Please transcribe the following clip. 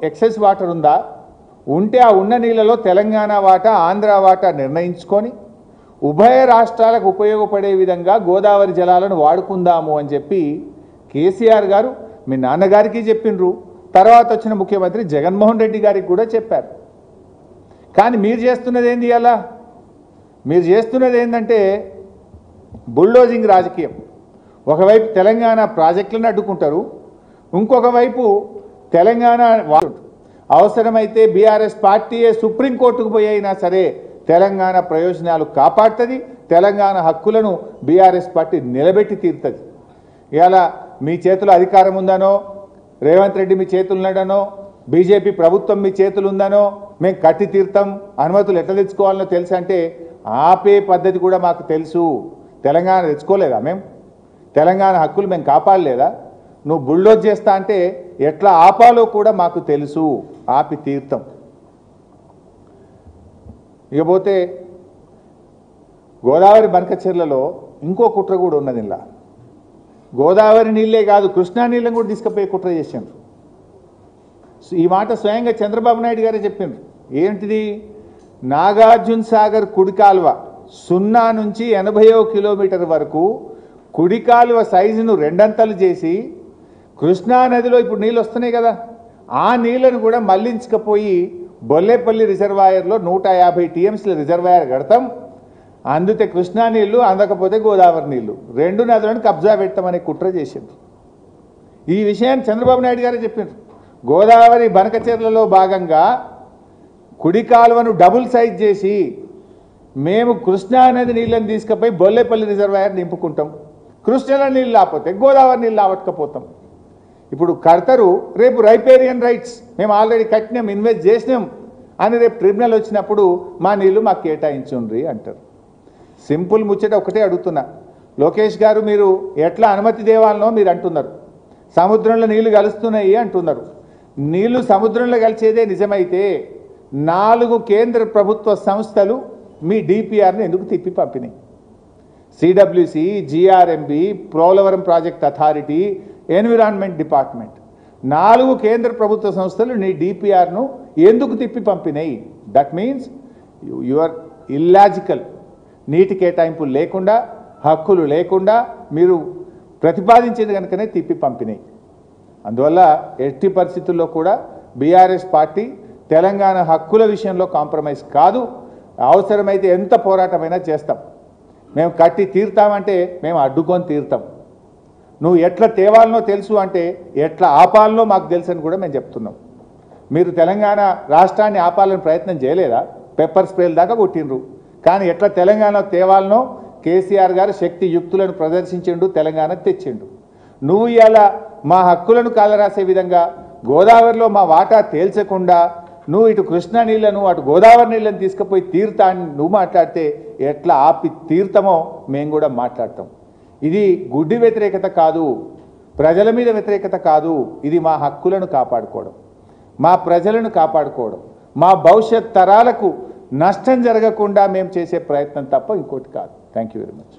Excess water ఉందా, ఉంటే ఆ ఉన్న నీళ్ళలో తెలంగాణ వాటా ఆంధ్ర వాటా నిర్ణయించుకొని ఉభయ రాష్ట్రాలకు ఉపయోగపడే విధంగా గోదావరి జలాలను వాడుకుందాము అని చెప్పి కేసీఆర్ గారు మీ నాన్నగారికి చెప్పిండ్రు. తర్వాత వచ్చిన ముఖ్యమంత్రి జగన్మోహన్ రెడ్డి గారికి కూడా చెప్పారు. కానీ మీరు చేస్తున్నది ఏంది? అలా మీరు చేస్తున్నది ఏంటంటే బుల్డోజింగ్ రాజకీయం. ఒకవైపు తెలంగాణ ప్రాజెక్టులను అడ్డుకుంటారు, ఇంకొక వైపు తెలంగాణ అవసరమైతే బీఆర్ఎస్ పార్టీయే సుప్రీంకోర్టుకు పోయి అయినా సరే తెలంగాణ ప్రయోజనాలు కాపాడుతుంది, తెలంగాణ హక్కులను బీఆర్ఎస్ పార్టీ నిలబెట్టి తీరుతుంది. ఇవాళ మీ చేతిలో అధికారం ఉందనో, రేవంత్ రెడ్డి మీ చేతులు ఉన్నాడనో, బీజేపీ ప్రభుత్వం మీ చేతులు ఉందనో మేము కట్టి తీరుతాం, అనుమతులు ఎట్లా తెచ్చుకోవాలనో తెలుసు అంటే ఆపే పద్ధతి కూడా మాకు తెలుసు. తెలంగాణ తెచ్చుకోలేదా? మేము తెలంగాణ హక్కులు మేము కాపాడలేదా? నువ్వు బుల్డోజ్ చేస్తా అంటే ఎట్లా ఆపాలో కూడా మాకు తెలుసు, ఆపి తీర్థం. ఇకపోతే గోదావరి బనకచెర్లలో ఇంకో కుట్ర కూడా ఉన్నది. ఇలా గోదావరి నీళ్ళే కాదు, కృష్ణా నీళ్ళని కూడా తీసుకుపోయి కుట్ర చేసిండ్రు. ఈ మాట స్వయంగా చంద్రబాబు నాయుడు గారే చెప్పిండ్రు. ఏంటిది? నాగార్జున సాగర్ కుడి కాలువ 0 నుంచి 80 కిలోమీటర్ వరకు కుడి కాలువ సైజును రెండంతలు చేసి కృష్ణా నదిలో ఇప్పుడు నీళ్ళు వస్తున్నాయి కదా, ఆ నీళ్లను కూడా మళ్లించకపోయి బొల్లేపల్లి రిజర్వాయర్లో 150 టీఎంసీల రిజర్వాయర్ కడతాం, అందుతే కృష్ణా నీళ్లు, అందకపోతే గోదావరి నీళ్లు, 2 నదులను కబ్జా పెట్టమని కుట్ర చేసింది. ఈ విషయాన్ని చంద్రబాబు నాయుడు గారే చెప్పిండ్రు. గోదావరి బనకచెర్లలో భాగంగా కుడి కాలువను డబుల్ సైజ్ చేసి మేము కృష్ణా నది నీళ్ళని తీసుకుపోయి బొల్లేపల్లి రిజర్వాయర్ నింపుకుంటాం, కృష్ణా నీళ్ళు లేకపోతే గోదావరి నీళ్ళు లావట్టుకపోతాం. ఇప్పుడు కడతారు, రేపు రైపేరియన్ రైట్స్ మేము ఆల్రెడీ కట్టినాం, ఇన్వెస్ట్ చేసినాం అని రేపు ట్రిబ్యునల్ వచ్చినప్పుడు మా నీళ్ళు మాకు కేటాయించుండ్రి అంటారు. సింపుల్ ముచ్చట ఒకటే అడుగుతున్నా, లోకేష్ గారు మీరు ఎట్లా అనుమతి దేవాలనో మీరు అంటున్నారు, సముద్రంలో నీళ్లు కలుస్తున్నాయి అంటున్నారు. నీళ్లు సముద్రంలో కలిసేదే నిజమైతే 4 కేంద్ర ప్రభుత్వ సంస్థలు మీ డిపిఆర్ని ఎందుకు తిప్పి పంపినాయి? CWC, GRMB, Polavaram project authority, environment department, 4 కేంద్ర ప్రభుత్వ సంస్థలు నీ డిపిఆర్ను ఎందుకు తిప్పి పంపినాయి? That means you are illogical. నీటి కేటాయింపులు లేకుండా, హక్కులు లేకుండా మీరు ప్రతిపాదించేది కనుకనే తిప్పి పంపినాయి. అందువల్ల ఎట్టి పరిస్థితుల్లో కూడా బీఆర్ఎస్ పార్టీ తెలంగాణ హక్కుల విషయంలో కాంప్రమైజ్ కాదు. అవసరమైతే ఎంత పోరాటమైనా చేస్తాం. మేము కట్టి తీరుతామంటే మేము అడ్డుకొని తీరుతాం. నువ్వు ఎట్లా తేవాలనో తెలుసు అంటే ఎట్లా ఆపాలనో మాకు తెలుసు అని కూడా మేము చెప్తున్నాం. మీరు తెలంగాణ రాష్ట్రాన్ని ఆపాలని ప్రయత్నం చేయలేదా? పెప్పర్ స్ప్రేల దాకా కొట్టిండ్రు. కానీ ఎట్లా తెలంగాణ తేవాలనో కేసీఆర్ గారు శక్తి యుక్తులను ప్రదర్శించిండు, తెలంగాణ తెచ్చిండు. నువ్వు ఇలా మా హక్కులను కాలరాసే విధంగా గోదావరిలో మా వాటా తేల్చకుండా నువ్వు ఇటు కృష్ణా నీళ్లను అటు గోదావరి నీళ్ళని తీసుకుపోయి తీరుతా అని నువ్వు మాట్లాడితే ఎట్లా ఆపి తీరుతామో మేము కూడా మాట్లాడతాం. ఇది గుడ్డి వ్యతిరేకత కాదు, ప్రజల మీద వ్యతిరేకత కాదు. ఇది మా హక్కులను కాపాడుకోవడం, మా ప్రజలను కాపాడుకోవడం, మా భవిష్యత్ తరాలకు నష్టం జరగకుండా మేము చేసే ప్రయత్నం తప్ప ఇంకోటి కాదు. Thank you very much.